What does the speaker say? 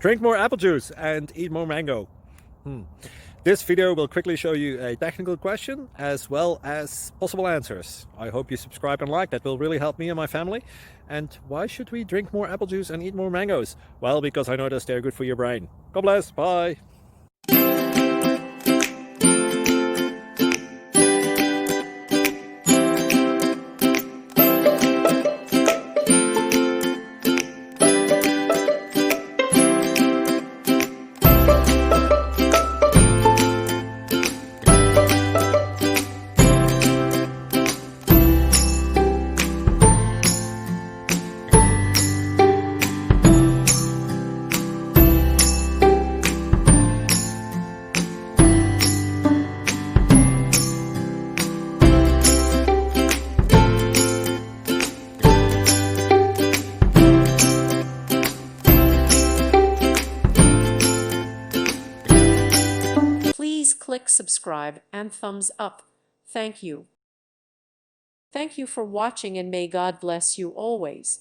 Drink more apple juice and eat more mango. This video will quickly show you a technical question as well as possible answers. I hope you subscribe and like, that will really help me and my family. And why should we drink more apple juice and eat more mangoes? Well, because I noticed they're good for your brain. God bless, bye. Please click subscribe and thumbs up. Thank you. Thank you for watching, and may God bless you always.